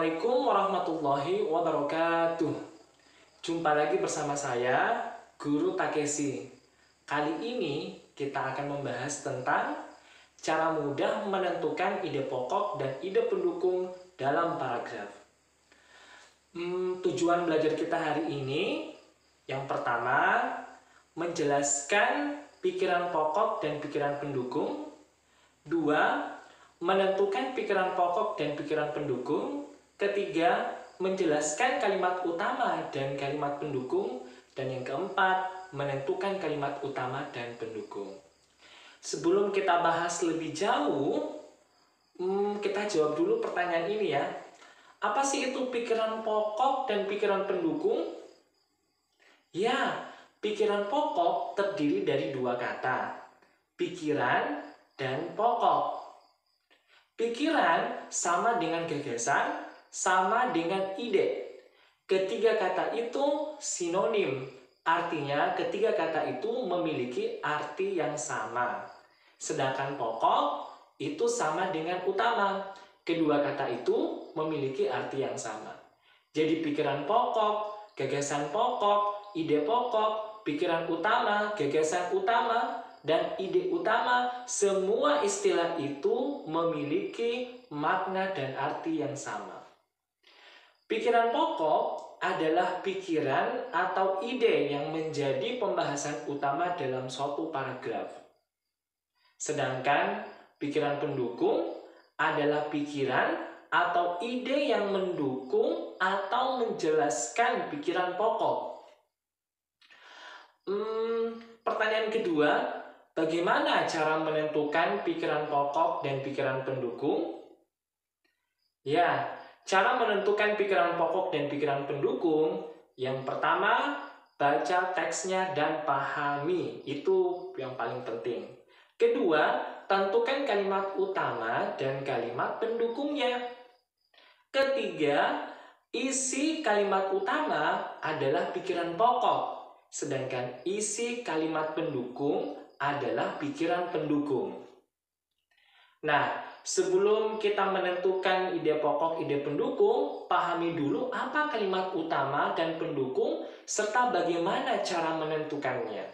Assalamualaikum warahmatullahi wabarakatuh. Jumpa lagi bersama saya, Guru Takeshi. Kali ini kita akan membahas tentang cara mudah menentukan ide pokok dan ide pendukung dalam paragraf. Tujuan belajar kita hari ini, yang pertama, menjelaskan pikiran pokok dan pikiran pendukung. Dua, menentukan pikiran pokok dan pikiran pendukung. Ketiga, menjelaskan kalimat utama dan kalimat pendukung. Dan yang keempat, menentukan kalimat utama dan pendukung. Sebelum kita bahas lebih jauh, kita jawab dulu pertanyaan ini ya. Apa sih itu pikiran pokok dan pikiran pendukung? Ya, pikiran pokok terdiri dari dua kata, pikiran dan pokok. Pikiran sama dengan gagasan, sama dengan ide. Ketiga kata itu sinonim, artinya ketiga kata itu memiliki arti yang sama. Sedangkan pokok itu sama dengan utama. Kedua kata itu memiliki arti yang sama. Jadi pikiran pokok, gagasan pokok, ide pokok, pikiran utama, gagasan utama, dan ide utama, semua istilah itu memiliki makna dan arti yang sama. Pikiran pokok adalah pikiran atau ide yang menjadi pembahasan utama dalam suatu paragraf. Sedangkan pikiran pendukung adalah pikiran atau ide yang mendukung atau menjelaskan pikiran pokok. Pertanyaan kedua, bagaimana cara menentukan pikiran pokok dan pikiran pendukung? Ya, cara menentukan pikiran pokok dan pikiran pendukung, yang pertama, baca teksnya dan pahami. Itu yang paling penting. Kedua, tentukan kalimat utama dan kalimat pendukungnya. Ketiga, isi kalimat utama adalah pikiran pokok, sedangkan isi kalimat pendukung adalah pikiran pendukung. Nah, sebelum kita menentukan ide pokok, ide pendukung, pahami dulu apa kalimat utama dan pendukung, serta bagaimana cara menentukannya.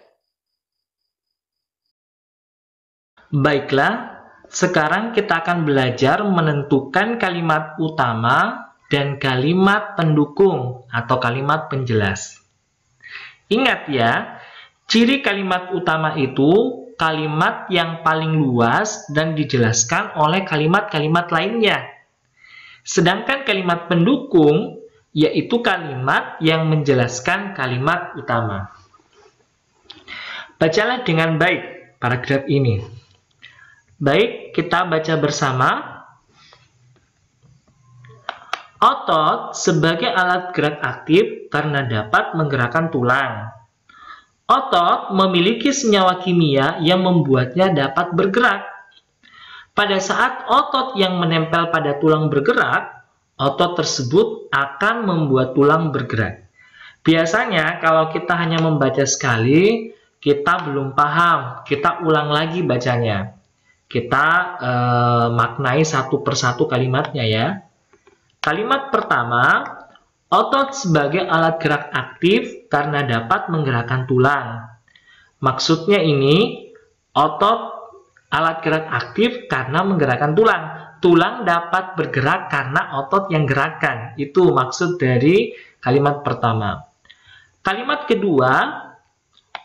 Baiklah, sekarang kita akan belajar menentukan kalimat utama dan kalimat pendukung atau kalimat penjelas. Ingat ya, ciri kalimat utama itu kalimat yang paling luas dan dijelaskan oleh kalimat-kalimat lainnya. Sedangkan kalimat pendukung yaitu kalimat yang menjelaskan kalimat utama. Bacalah dengan baik paragraf ini. Baik, kita baca bersama. Otot sebagai alat gerak aktif karena dapat menggerakkan tulang. Otot memiliki senyawa kimia yang membuatnya dapat bergerak. Pada saat otot yang menempel pada tulang bergerak, otot tersebut akan membuat tulang bergerak. Biasanya kalau kita hanya membaca sekali, kita belum paham. Kita ulang lagi bacanya. Kita maknai satu persatu kalimatnya ya. Kalimat pertama, otot sebagai alat gerak aktif karena dapat menggerakkan tulang. Maksudnya ini, otot alat gerak aktif karena menggerakkan tulang. Tulang dapat bergerak karena otot yang gerakkan. Itu maksud dari kalimat pertama. Kalimat kedua,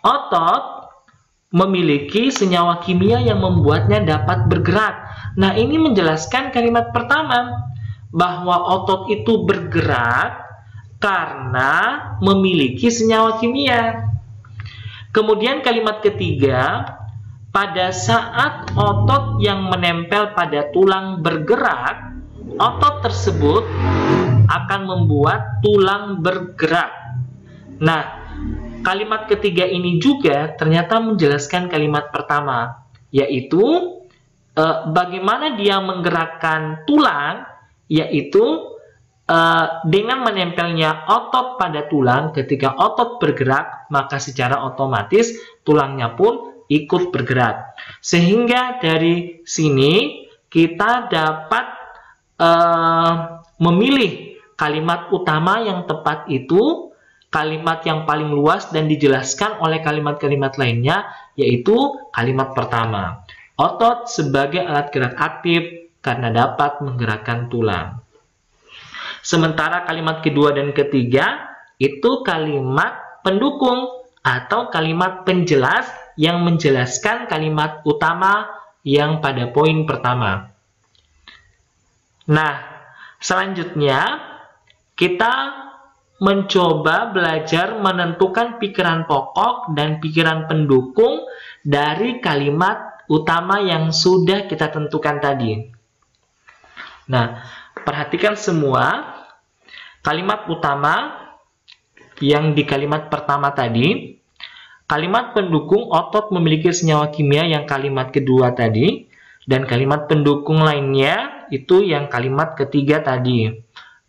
otot memiliki senyawa kimia yang membuatnya dapat bergerak. Nah, ini menjelaskan kalimat pertama, bahwa otot itu bergerak karena memiliki senyawa kimia. Kemudian kalimat ketiga, pada saat otot yang menempel pada tulang bergerak, otot tersebut akan membuat tulang bergerak. Nah, kalimat ketiga ini juga ternyata menjelaskan kalimat pertama, yaitu bagaimana dia menggerakkan tulang, yaitu dengan menempelnya otot pada tulang. Ketika otot bergerak, maka secara otomatis tulangnya pun ikut bergerak. Sehingga dari sini kita dapat memilih kalimat utama yang tepat itu, kalimat yang paling luas dan dijelaskan oleh kalimat-kalimat lainnya, yaitu kalimat pertama. Otot sebagai alat gerak aktif karena dapat menggerakkan tulang. Sementara kalimat kedua dan ketiga itu kalimat pendukung atau kalimat penjelas yang menjelaskan kalimat utama yang pada poin pertama. Nah, selanjutnya kita mencoba belajar menentukan pikiran pokok dan pikiran pendukung dari kalimat utama yang sudah kita tentukan tadi. Nah, perhatikan semua kalimat utama yang di kalimat pertama tadi, kalimat pendukung otot memiliki senyawa kimia yang kalimat kedua tadi, dan kalimat pendukung lainnya itu yang kalimat ketiga tadi.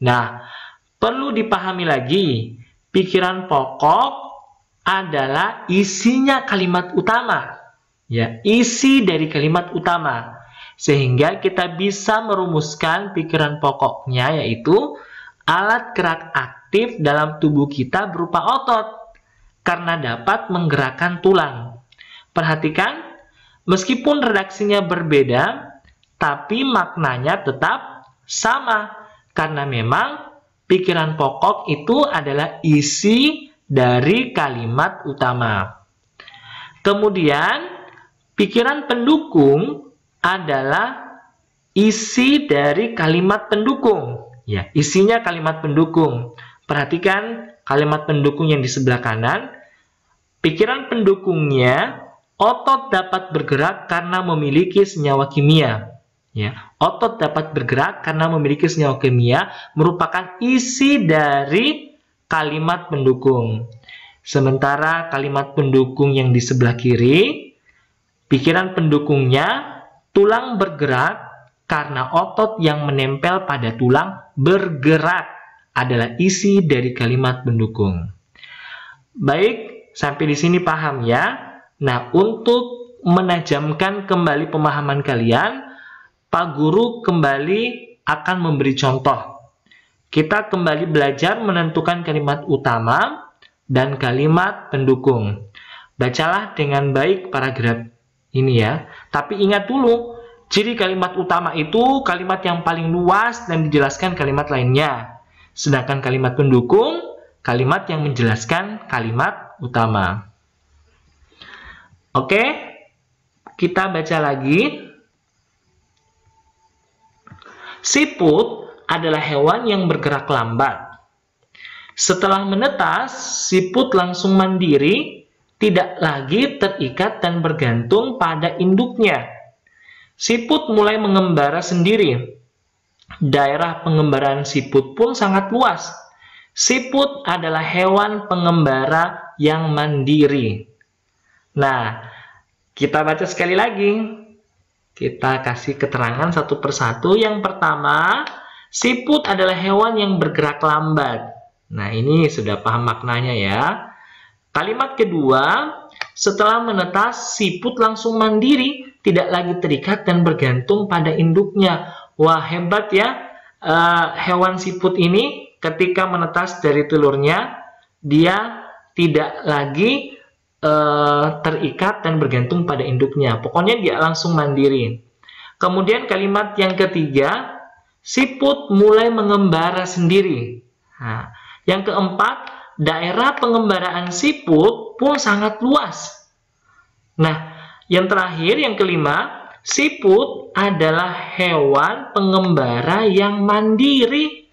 Nah, perlu dipahami lagi, pikiran pokok adalah isinya kalimat utama. Ya, isi dari kalimat utama. Sehingga kita bisa merumuskan pikiran pokoknya, yaitu alat gerak aktif dalam tubuh kita berupa otot karena dapat menggerakkan tulang. Perhatikan, meskipun redaksinya berbeda, tapi maknanya tetap sama karena memang pikiran pokok itu adalah isi dari kalimat utama. Kemudian, pikiran pendukung adalah isi dari kalimat pendukung. Ya, isinya kalimat pendukung. Perhatikan kalimat pendukung yang di sebelah kanan. Pikiran pendukungnya, otot dapat bergerak karena memiliki senyawa kimia. Ya, otot dapat bergerak karena memiliki senyawa kimia merupakan isi dari kalimat pendukung. Sementara kalimat pendukung yang di sebelah kiri, pikiran pendukungnya, tulang bergerak karena otot yang menempel pada tulang bergerak adalah isi dari kalimat pendukung. Baik, sampai di sini paham ya? Nah, untuk menajamkan kembali pemahaman kalian, Pak Guru kembali akan memberi contoh. Kita kembali belajar menentukan kalimat utama dan kalimat pendukung. Bacalah dengan baik paragraf ini ya. Tapi ingat dulu, ciri kalimat utama itu kalimat yang paling luas dan dijelaskan kalimat lainnya. Sedangkan kalimat pendukung, kalimat yang menjelaskan kalimat utama. Oke, kita baca lagi. Siput adalah hewan yang bergerak lambat. Setelah menetas, siput langsung mandiri, tidak lagi terikat dan bergantung pada induknya. Siput mulai mengembara sendiri. Daerah pengembaraan siput pun sangat luas. Siput adalah hewan pengembara yang mandiri. Nah, kita baca sekali lagi. Kita kasih keterangan satu persatu. Yang pertama, siput adalah hewan yang bergerak lambat. Nah, ini sudah paham maknanya ya. Kalimat kedua, setelah menetas, siput langsung mandiri, tidak lagi terikat dan bergantung pada induknya. Wah, hebat ya. Hewan siput ini ketika menetas dari telurnya, dia tidak lagi terikat dan bergantung pada induknya. Pokoknya dia langsung mandiri. Kemudian kalimat yang ketiga, siput mulai mengembara sendiri. Nah, yang keempat, daerah pengembaraan siput pun sangat luas. Nah, yang terakhir, yang kelima, siput adalah hewan pengembara yang mandiri.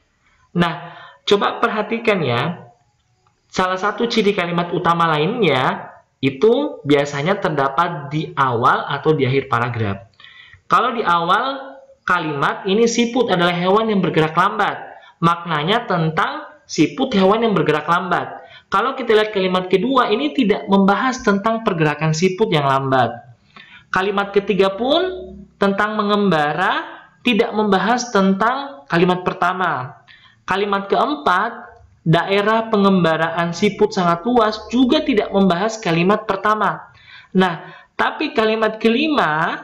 Nah, coba perhatikan ya. Salah satu ciri kalimat utama lainnya itu biasanya terdapat di awal atau di akhir paragraf. Kalau di awal kalimat ini siput adalah hewan yang bergerak lambat. Maknanya tentang siput hewan yang bergerak lambat. Kalau kita lihat kalimat kedua, ini tidak membahas tentang pergerakan siput yang lambat. Kalimat ketiga pun tentang mengembara, tidak membahas tentang kalimat pertama. Kalimat keempat, daerah pengembaraan siput sangat luas, juga tidak membahas kalimat pertama. Nah, tapi kalimat kelima,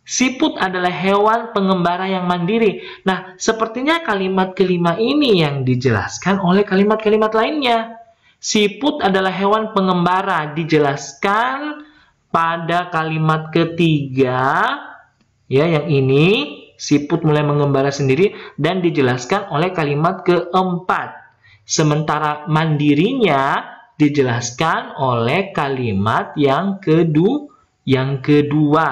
Siput adalah hewan pengembara yang mandiri. Nah, sepertinya kalimat kelima ini yang dijelaskan oleh kalimat-kalimat lainnya. Siput adalah hewan pengembara, dijelaskan pada kalimat ketiga, ya, yang ini, siput mulai mengembara sendiri, dan dijelaskan oleh kalimat keempat. Sementara mandirinya dijelaskan oleh kalimat yang kedua.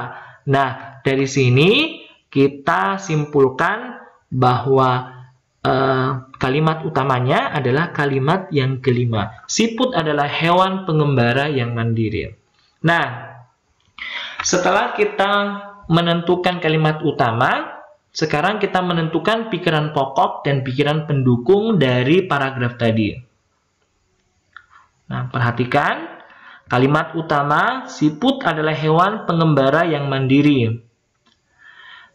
Nah, dari sini kita simpulkan bahwa kalimat utamanya adalah kalimat yang kelima. Siput adalah hewan pengembara yang mandiri. Nah, setelah kita menentukan kalimat utama, sekarang kita menentukan pikiran pokok dan pikiran pendukung dari paragraf tadi. Nah, perhatikan kalimat utama, siput adalah hewan pengembara yang mandiri.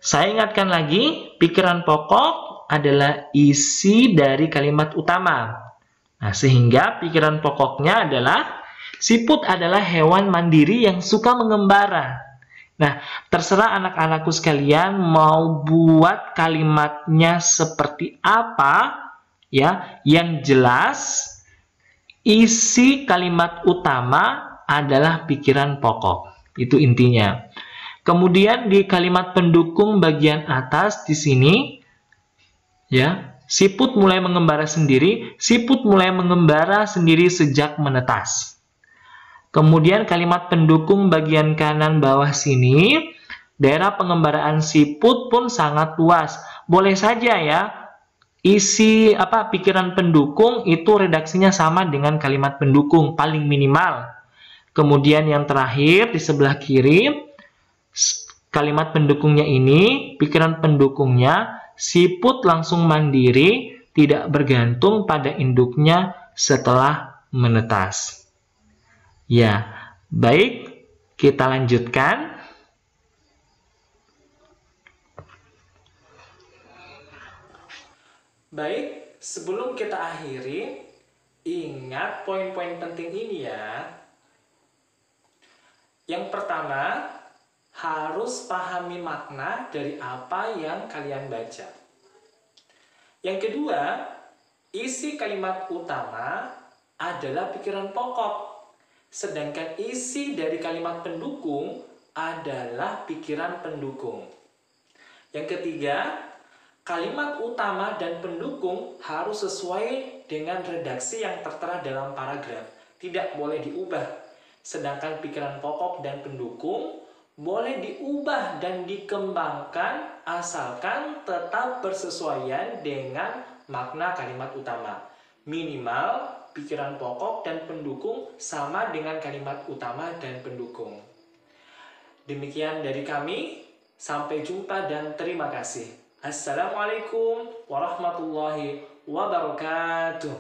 Saya ingatkan lagi, pikiran pokok adalah isi dari kalimat utama. Nah, sehingga pikiran pokoknya adalah siput adalah hewan mandiri yang suka mengembara. Nah, terserah anak-anakku sekalian mau buat kalimatnya seperti apa, ya. Yang jelas, isi kalimat utama adalah pikiran pokok. Itu intinya. Kemudian di kalimat pendukung bagian atas di sini, ya, siput mulai mengembara sendiri. Siput mulai mengembara sendiri sejak menetas. Kemudian kalimat pendukung bagian kanan bawah sini, daerah pengembaraan siput pun sangat luas. Boleh saja ya, isi pikiran pendukung itu redaksinya sama dengan kalimat pendukung, paling minimal. Kemudian yang terakhir di sebelah kiri, kalimat pendukungnya ini, pikiran pendukungnya, siput langsung mandiri, tidak bergantung pada induknya setelah menetas. Ya, baik, kita lanjutkan. Baik, sebelum kita akhiri, ingat poin-poin penting ini ya. Yang pertama, harus pahami makna dari apa yang kalian baca. Yang kedua, isi kalimat utama adalah pikiran pokok. Sedangkan isi dari kalimat pendukung adalah pikiran pendukung. Yang ketiga, kalimat utama dan pendukung harus sesuai dengan redaksi yang tertera dalam paragraf. Tidak boleh diubah. Sedangkan pikiran pokok dan pendukung boleh diubah dan dikembangkan asalkan tetap bersesuaian dengan makna kalimat utama. Minimal pikiran pokok dan pendukung sama dengan kalimat utama dan pendukung. Demikian dari kami. Sampai jumpa dan terima kasih. Assalamualaikum warahmatullahi wabarakatuh.